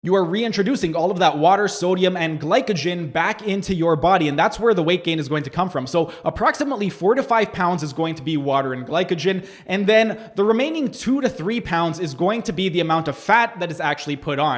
you are reintroducing all of that water, sodium, and glycogen back into your body. And that's where the weight gain is going to come from. So approximately 4 to 5 pounds is going to be water and glycogen. And then the remaining 2 to 3 pounds is going to be the amount of fat that is actually put on.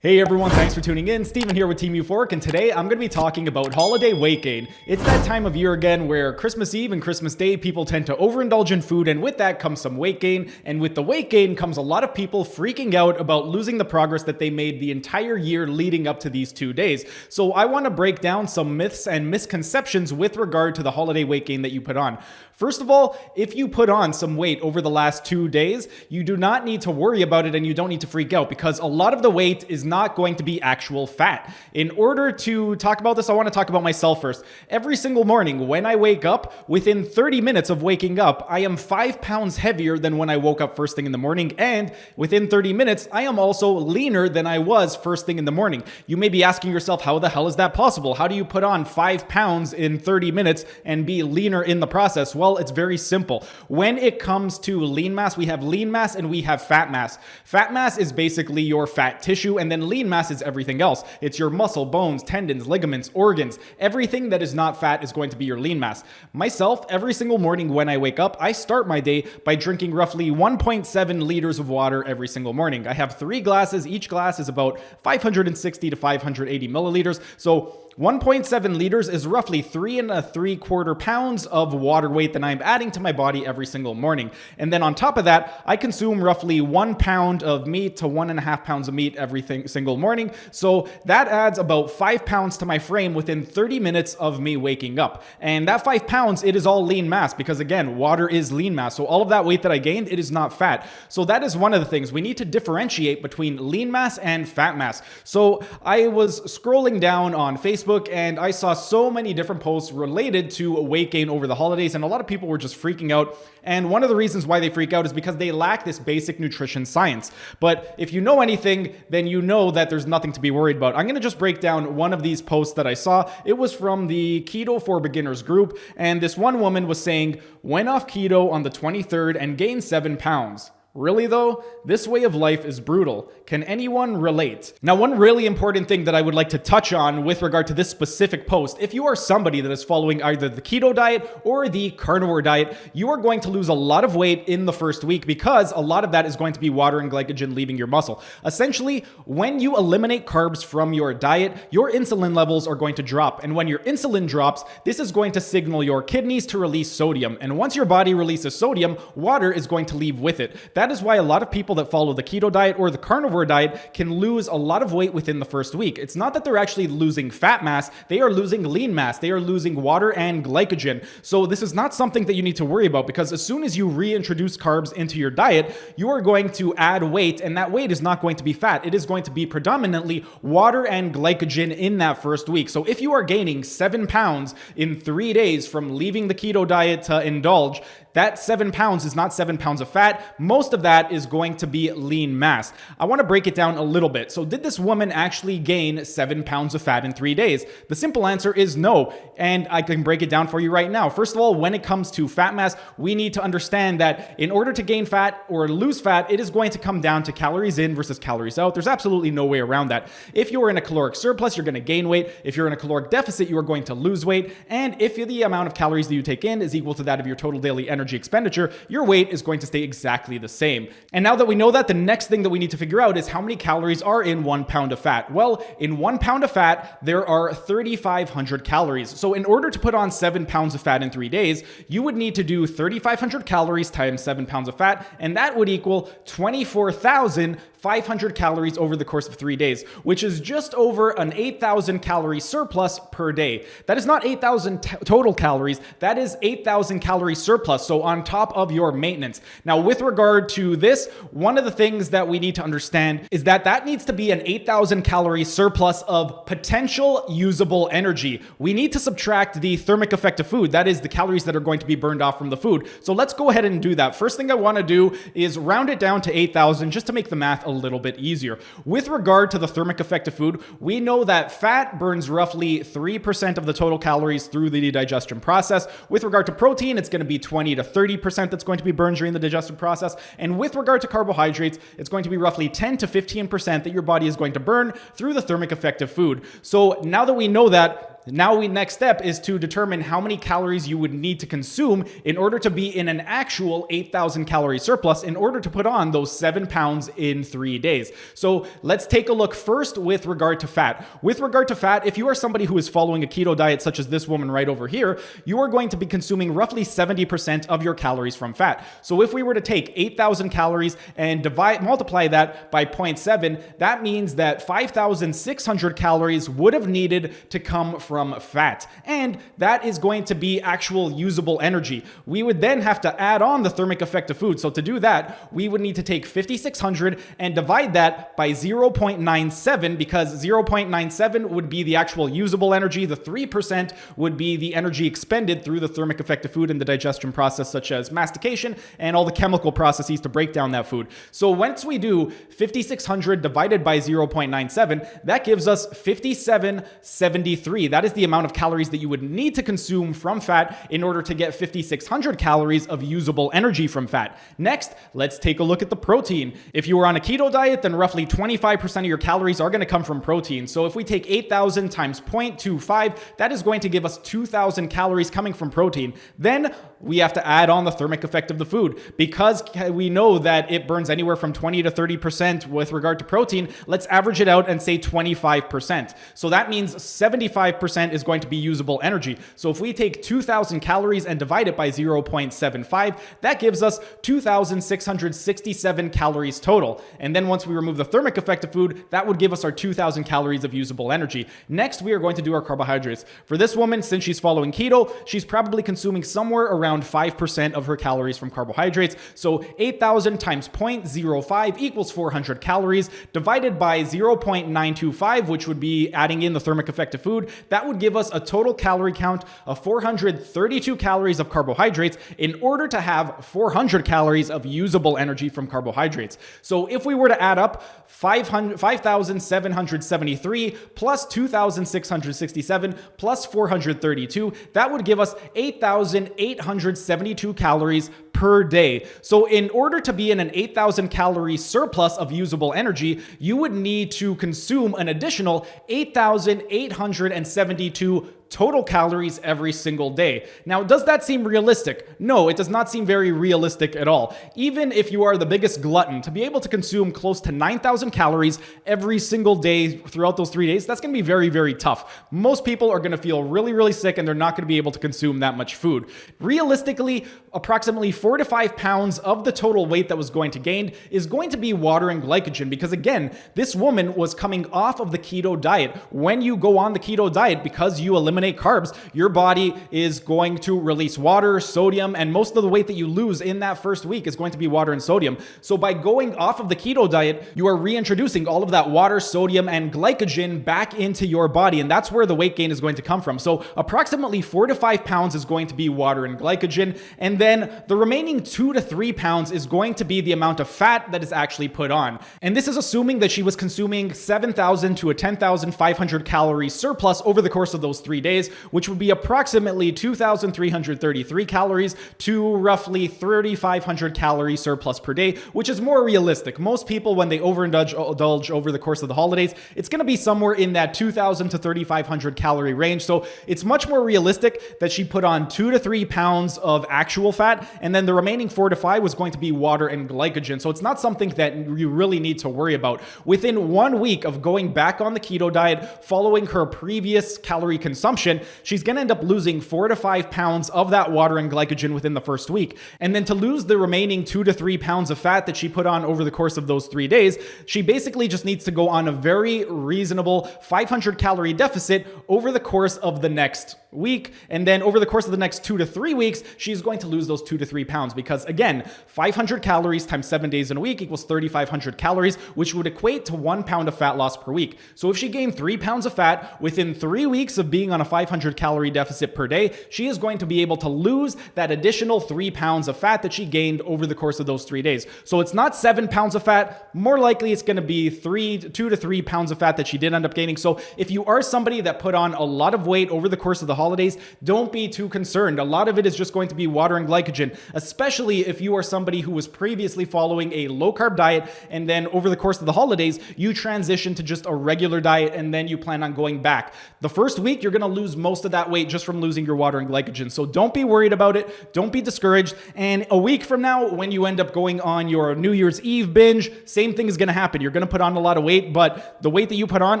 Hey everyone, thanks for tuning in. Steven here with Team Euphoric, and today I'm going to be talking about holiday weight gain. It's that time of year again where Christmas Eve and Christmas Day people tend to overindulge in food, and with that comes some weight gain. And with the weight gain comes a lot of people freaking out about losing the progress that they made the entire year leading up to these 2 days. So I want to break down some myths and misconceptions with regard to the holiday weight gain that you put on. First of all, if you put on some weight over the last 2 days, you do not need to worry about it and you don't need to freak out, because a lot of the weight is not going to be actual fat. In order to talk about this, I want to talk about myself first. Every single morning when I wake up, within 30 minutes of waking up, I am 5 pounds heavier than when I woke up first thing in the morning. And within 30 minutes, I am also leaner than I was first thing in the morning. You may be asking yourself, how the hell is that possible? How do you put on 5 pounds in 30 minutes and be leaner in the process? Well, it's very simple. When it comes to lean mass, we have lean mass and we have fat mass. Fat mass is basically your fat tissue, and then lean mass is everything else. It's your muscle, bones, tendons, ligaments, organs. Everything that is not fat is going to be your lean mass. Myself, every single morning when I wake up, I start my day by drinking roughly 1.7 liters of water every single morning. I have 3 glasses. Each glass is about 560 to 580 milliliters. So 1.7 liters is roughly 3 3/4 pounds of water weight that I'm adding to my body every single morning. And then on top of that, I consume roughly 1 pound of meat to 1.5 pounds of meat every single morning. So that adds about 5 pounds to my frame within 30 minutes of me waking up. And that 5 pounds, it is all lean mass, because again, water is lean mass. So all of that weight that I gained, it is not fat. So that is one of the things. We need to differentiate between lean mass and fat mass. So I was scrolling down on Facebook, and I saw so many different posts related to weight gain over the holidays, and a lot of people were just freaking out. And one of the reasons why they freak out is because they lack this basic nutrition science. But if you know anything, then you know that there's nothing to be worried about. I'm going to just break down one of these posts that I saw. It was from the Keto for Beginners group, and this one woman was saying, went off keto on the 23rd and gained 7 pounds. Really though, this way of life is brutal. Can anyone relate? Now, one really important thing that I would like to touch on with regard to this specific post, if you are somebody that is following either the keto diet or the carnivore diet, you are going to lose a lot of weight in the first week, because a lot of that is going to be water and glycogen leaving your muscle. Essentially, when you eliminate carbs from your diet, your insulin levels are going to drop. And when your insulin drops, this is going to signal your kidneys to release sodium. And once your body releases sodium, water is going to leave with it. That is why a lot of people that follow the keto diet or the carnivore diet can lose a lot of weight within the first week. It's not that they're actually losing fat mass, they are losing lean mass, they are losing water and glycogen. So this is not something that you need to worry about, because as soon as you reintroduce carbs into your diet, you are going to add weight, and that weight is not going to be fat. It is going to be predominantly water and glycogen in that first week. So if you are gaining 7 pounds in 3 days from leaving the keto diet to indulge, that 7 pounds is not 7 pounds of fat. Most of that is going to be lean mass. I want to break it down a little bit. So did this woman actually gain 7 pounds of fat in 3 days? The simple answer is no. And I can break it down for you right now. First of all, when it comes to fat mass, we need to understand that in order to gain fat or lose fat, it is going to come down to calories in versus calories out. There's absolutely no way around that. If you are in a caloric surplus, you're going to gain weight. If you're in a caloric deficit, you are going to lose weight. And if the amount of calories that you take in is equal to that of your total daily energy expenditure, your weight is going to stay exactly the same. And now that we know that, the next thing that we need to figure out is how many calories are in 1 pound of fat. Well, in 1 pound of fat, there are 3,500 calories. So in order to put on 7 pounds of fat in 3 days, you would need to do 3,500 calories times 7 pounds of fat, and that would equal 24,500 calories over the course of 3 days, which is just over an 8,000 calorie surplus per day. That is not 8,000 total calories, that is 8,000 calorie surplus, so on top of your maintenance. Now, with regard to this, one of the things that we need to understand is that that needs to be an 8,000 calorie surplus of potential usable energy. We need to subtract the thermic effect of food, that is the calories that are going to be burned off from the food. So let's go ahead and do that. First thing I want to do is round it down to 8,000 just to make the math a little bit easier. With regard to the thermic effect of food, we know that fat burns roughly 3% of the total calories through the digestion process. With regard to protein, it's going to be 20 to 30% that's going to be burned during the digestive process. And with regard to carbohydrates, it's going to be roughly 10 to 15% that your body is going to burn through the thermic effect of food. So now that we know that, next step is to determine how many calories you would need to consume in order to be in an actual 8,000 calorie surplus in order to put on those 7 pounds in 3 days. So let's take a look first with regard to fat. With regard to fat, if you are somebody who is following a keto diet such as this woman right over here, you are going to be consuming roughly 70% of your calories from fat. So if we were to take 8,000 calories and multiply that by 0.7, that means that 5,600 calories would have needed to come from fat. And that is going to be actual usable energy. We would then have to add on the thermic effect of food. So to do that, we would need to take 5,600 and divide that by 0.97, because 0.97 would be the actual usable energy. The 3% would be the energy expended through the thermic effect of food in the digestion process, such as mastication and all the chemical processes to break down that food. So once we do 5,600 divided by 0.97, that gives us 5773. That is the amount of calories that you would need to consume from fat in order to get 5,600 calories of usable energy from fat. Next, let's take a look at the protein. If you were on a keto diet, then roughly 25% of your calories are going to come from protein. So if we take 8,000 times 0.25, that is going to give us 2,000 calories coming from protein. Then we have to add on the thermic effect of the food. Because we know that it burns anywhere from 20 to 30% with regard to protein, let's average it out and say 25%. So that means 75% is going to be usable energy. So if we take 2,000 calories and divide it by 0.75, that gives us 2,667 calories total. And then once we remove the thermic effect of food, that would give us our 2,000 calories of usable energy. Next, we are going to do our carbohydrates. For this woman, since she's following keto, she's probably consuming somewhere around 5% of her calories from carbohydrates. So 8,000 times 0.05 equals 400 calories divided by 0.925, which would be adding in the thermic effect of food. That would give us a total calorie count of 432 calories of carbohydrates in order to have 400 calories of usable energy from carbohydrates. So if we were to add up 5,773 plus 2,667 plus 432, that would give us 8,872 calories per day. So in order to be in an 8,000 calorie surplus of usable energy, you would need to consume an additional 8,872 total calories every single day. Now, does that seem realistic? No, it does not seem very realistic at all. Even if you are the biggest glutton, to be able to consume close to 9,000 calories every single day throughout those 3 days, that's going to be very, very tough. Most people are going to feel really, really sick and they're not going to be able to consume that much food. Realistically, approximately 4 to 5 pounds of the total weight that was going to gain is going to be water and glycogen, because again, this woman was coming off of the keto diet. When you go on the keto diet, because you eliminate carbs, your body is going to release water, sodium, and most of the weight that you lose in that first week is going to be water and sodium. So by going off of the keto diet, you are reintroducing all of that water, sodium, and glycogen back into your body, and that's where the weight gain is going to come from. So approximately 4 to 5 pounds is going to be water and glycogen, and then the remaining 2 to 3 pounds is going to be the amount of fat that is actually put on. And this is assuming that she was consuming 7,000 to a 10,500 calorie surplus over the course of those 3 days, which would be approximately 2,333 calories to roughly 3,500 calorie surplus per day, which is more realistic. Most people, when they overindulge over the course of the holidays, it's going to be somewhere in that 2,000 to 3,500 calorie range. So it's much more realistic that she put on 2 to 3 pounds of actual fat, and then the remaining 4 to 5 was going to be water and glycogen. So it's not something that you really need to worry about. Within 1 week of going back on the keto diet, following her previous calorie consumption, she's going to end up losing 4 to 5 pounds of that water and glycogen within the first week. And then to lose the remaining 2 to 3 pounds of fat that she put on over the course of those 3 days, she basically just needs to go on a very reasonable 500 calorie deficit over the course of the next week. And then over the course of the next 2 to 3 weeks, she's going to lose those 2 to 3 pounds because, again, 500 calories times 7 days in a week equals 3,500 calories, which would equate to 1 pound of fat loss per week. So if she gained 3 pounds of fat within 3 weeks of being on a 500 calorie deficit per day, she is going to be able to lose that additional 3 pounds of fat that she gained over the course of those 3 days. So it's not 7 pounds of fat. More likely it's going to be 2 to 3 pounds of fat that she did end up gaining. So if you are somebody that put on a lot of weight over the course of the holidays, don't be too concerned. A lot of it is just going to be water and glycogen, especially if you are somebody who was previously following a low carb diet and then over the course of the holidays, you transition to just a regular diet and then you plan on going back. The first week, you're going to lose most of that weight just from losing your water and glycogen. So don't be worried about it. Don't be discouraged. And a week from now, when you end up going on your New Year's Eve binge, same thing is going to happen. You're going to put on a lot of weight, but the weight that you put on,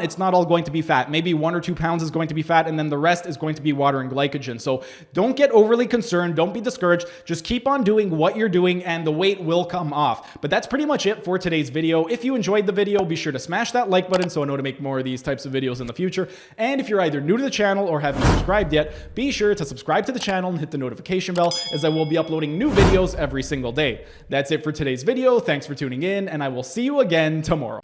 it's not all going to be fat. Maybe 1 or 2 pounds is going to be fat, and then the rest is going to be water and glycogen. So don't get overly concerned. Don't be discouraged. Just keep on doing what you're doing and the weight will come off. But that's pretty much it for today's video. If you enjoyed the video, be sure to smash that like button so I know to make more of these types of videos in the future. And if you're either new to the channel or haven't subscribed yet, be sure to subscribe to the channel and hit the notification bell, as I will be uploading new videos every single day. That's it for today's video. Thanks for tuning in, and I will see you again tomorrow.